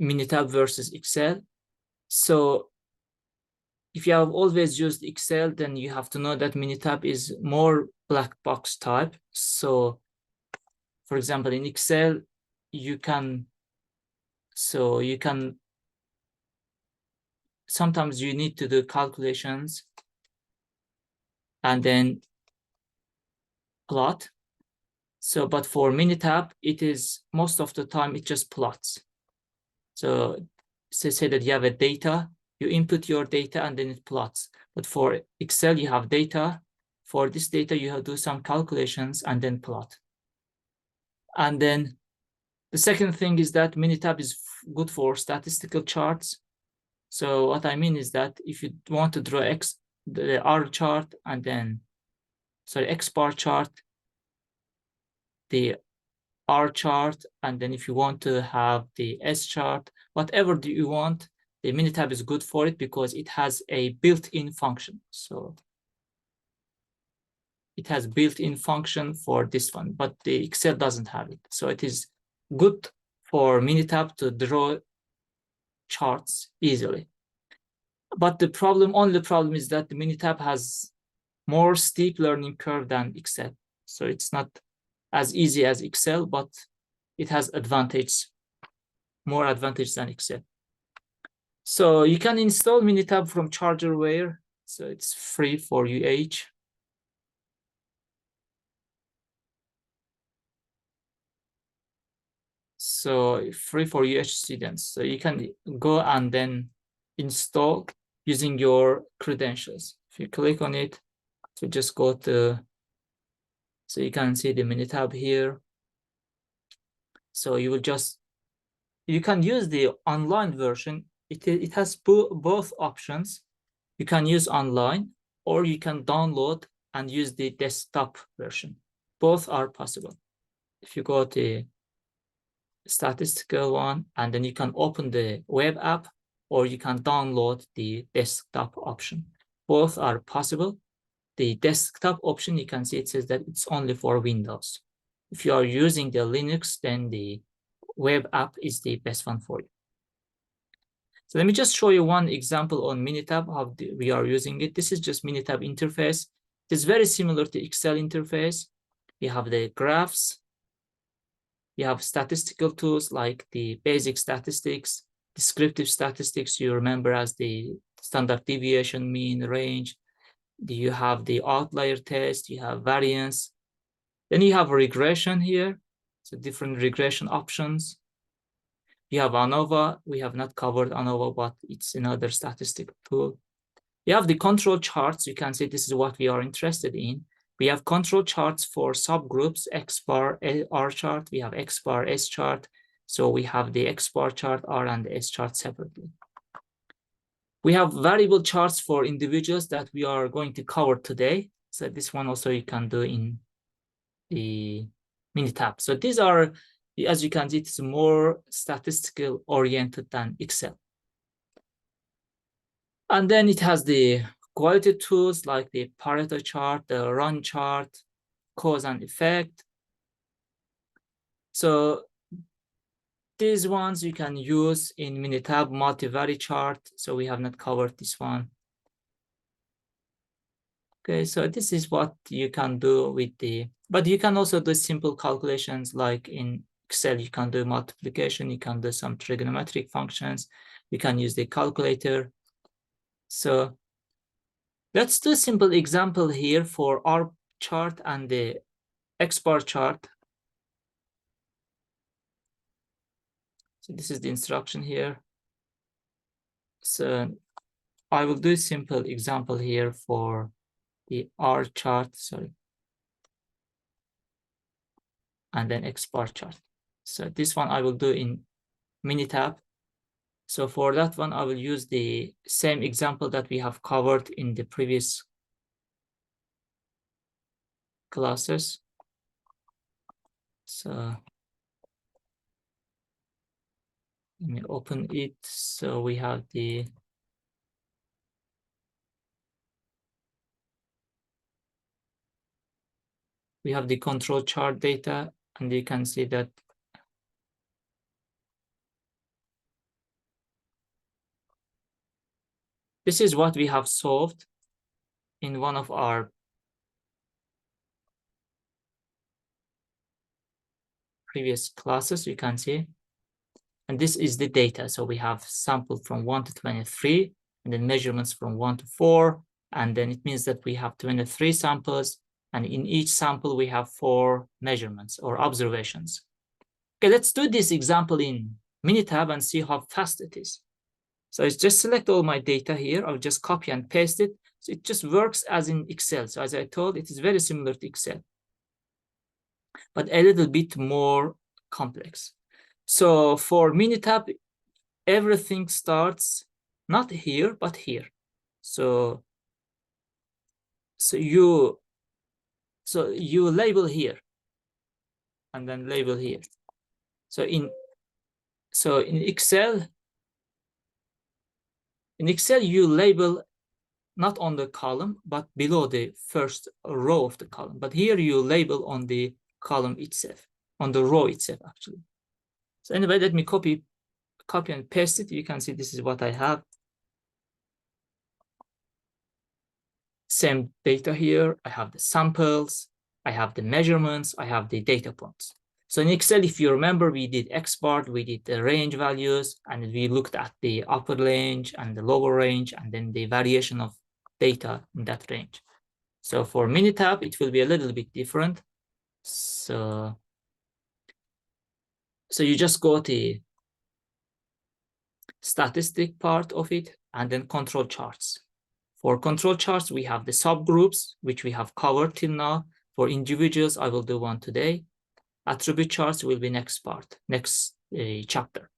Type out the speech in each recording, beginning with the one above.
Minitab versus Excel. So if you have always used Excel, then you have to know that Minitab is more black box type. So for example, in Excel, you can sometimes you need to do calculations and then plot. So, but for Minitab, it is most of the time it just plots. So say that you have a data, you input your data and then it plots. But for Excel, you have data. For this data, you have to do some calculations and then plot. And then the second thing is that Minitab is good for statistical charts. So what I mean is that if you want to draw the R chart and then, X bar chart, the R chart, and then if you want to have the S chart, whatever do you want, the Minitab is good for it because it has a built-in function. So it has built-in function for this one, but the Excel doesn't have it. So it is good for Minitab to draw charts easily. But the only problem is that the Minitab has more steep learning curve than Excel. So it's not as easy as Excel, but it has more advantage than Excel. So you can install Minitab from Chargerware. So it's free for UH. So free for UH students. So you can go and then install using your credentials. If you click on it, so just go to, so you can see the Minitab here. So you can use the online version. It has both options. You can use online or you can download and use the desktop version. Both are possible. If you go to the statistical one, and then you can open the web app or you can download the desktop option. Both are possible. The desktop option, you can see it says that it's only for Windows. If you are using the Linux, then the web app is the best one for you. So let me just show you one example on Minitab, how we are using it. This is just Minitab interface. It's very similar to Excel interface. You have the graphs. You have statistical tools like the basic statistics, descriptive statistics you remember as the standard deviation, mean, range. You have the outlier test, you have variance. Then you have regression here, so different regression options. You have ANOVA. We have not covered ANOVA, but it's another statistical tool. You have the control charts. You can see this is what we are interested in. We have control charts for subgroups, X bar, R chart. We have X bar, S chart. So we have the X bar chart, R and the S chart separately. We have variable charts for individuals that we are going to cover today. So this one also you can do in the Minitab. So these are, as you can see, it's more statistical oriented than Excel. And then it has the quality tools like the Pareto chart, the run chart, cause and effect. So these ones you can use in Minitab multivariate chart. So we have not covered this one. Okay, so this is what you can do with but you can also do simple calculations like in Excel. You can do multiplication, you can do some trigonometric functions, you can use the calculator. So let's do a simple example here for R chart and the X bar chart. So this is the instruction here. So I will do a simple example here for the R chart, and then X bar chart. So this one I will do in Minitab. So for that one, I will use the same example that we have covered in the previous classes. So let me open it. So we have the control chart data, and you can see that This is what we have solved in one of our previous classes, you can see. And this is the data. So we have sample from 1 to 23, and then measurements from 1 to 4. And then it means that we have 23 samples. And in each sample, we have 4 measurements or observations. Okay, let's do this example in Minitab and see how fast it is. So I just select all my data here. I'll just copy and paste it. So it just works as in Excel. So as I told, it is very similar to Excel, but a little bit more complex. So for Minitab, everything starts not here, but here. So you label here and then label here. So in Excel, you label not on the column, but below the first row of the column. But here you label on the column itself, on the row itself, actually. So anyway, let me copy and paste it. You can see this is what I have. Same data here. I have the samples, I have the measurements, I have the data points. So in Excel, if you remember, we did XBAR, we did the range values, and we looked at the upper range and the lower range, and then the variation of data in that range. So for Minitab, it will be a little bit different. So you just go to the statistic part of it, and then control charts. For control charts, we have the subgroups, which we have covered till now. For individuals, I will do one today. Attribute charts will be next part, next chapter.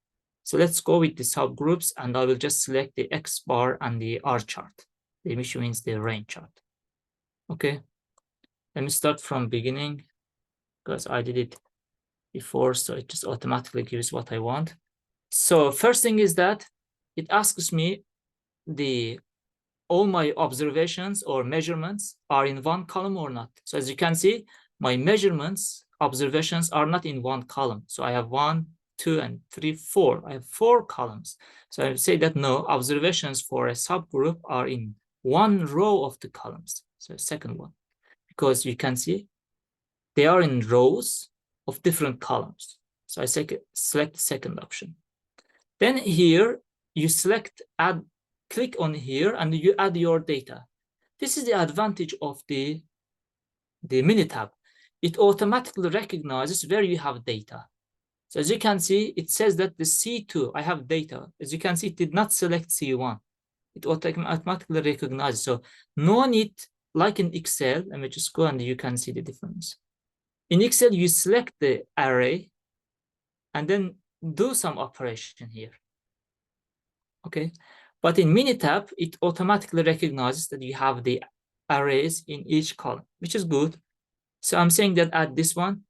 So let's go with the subgroups, and I will just select the X bar and the R chart, which means the range chart. Okay, let me start from beginning because I did it before, so it just automatically gives what I want. So first thing is that it asks me all my observations or measurements are in one column or not. So as you can see, my measurements, observations are not in one column. So I have 1, 2, and 3, 4. I have 4 columns. So I would say that no, observations for a subgroup are in one row of the columns. So second one, because you can see they are in rows of different columns. So I select the second option. Then here you select add, click on here and you add your data. This is the advantage of the Minitab. It automatically recognizes where you have data. So as you can see, it says that the C2, I have data. As you can see, it did not select C1. It automatically recognizes. So no need, like in Excel, let me just go and you can see the difference. In Excel, you select the array and then do some operation here. Okay, but in Minitab, it automatically recognizes that you have the arrays in each column, which is good. So I'm saying that add this one,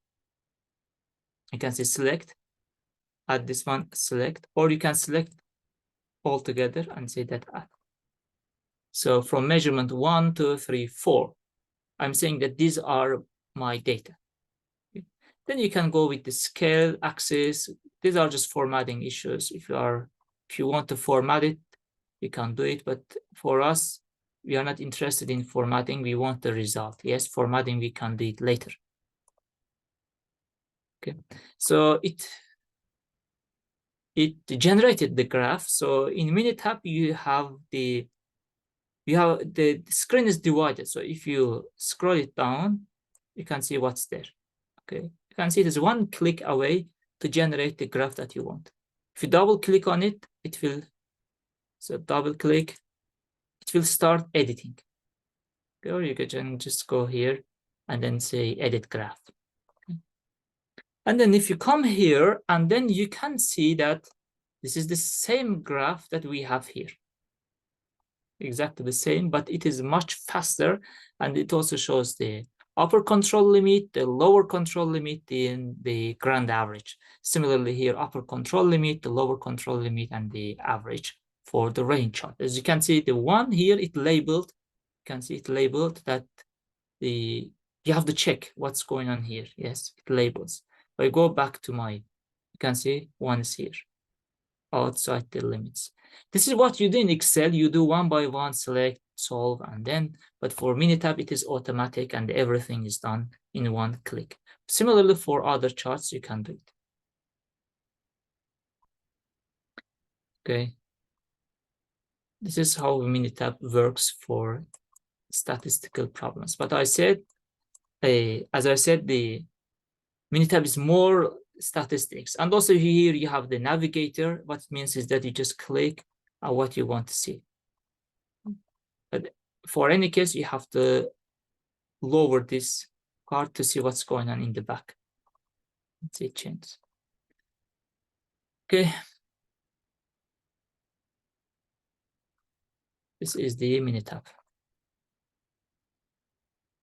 you can say select, add this one, select, or you can select all together and say that add. So from measurement 1, 2, 3, 4, I'm saying that these are my data. Okay. Then you can go with the scale, axis. These are just formatting issues. If you want to format it, you can do it, but for us, we are not interested in formatting. We want the result. Yes, formatting, we can do it later. Okay, so it generated the graph. So in Minitab, you have the screen is divided. So if you scroll it down, you can see what's there. Okay, you can see there's one click away to generate the graph that you want. If you double click on it, it will, so double click, it will start editing. Okay, or you can just go here and then say edit graph. Okay. And then if you come here, and then you can see that this is the same graph that we have here. Exactly the same, but it is much faster, and it also shows the upper control limit, the lower control limit, in the grand average. Similarly here, upper control limit, the lower control limit, and the average for the range chart. As you can see, the one here, it labeled, you can see it labeled that you have to check what's going on here. Yes, it labels. If I go back to you can see one is here. outside the limits. This is what you do in Excel. You do one by one, select, solve, and then, but for Minitab, it is automatic and everything is done in one click. Similarly, for other charts, you can do it. Okay. This is how Minitab works for statistical problems. But I said, as I said, the Minitab is more statistics. And also here you have the navigator. What it means is that you just click on what you want to see. But for any case, you have to lower this part to see what's going on in the back. Let's see, change. Okay. This is the Minitab.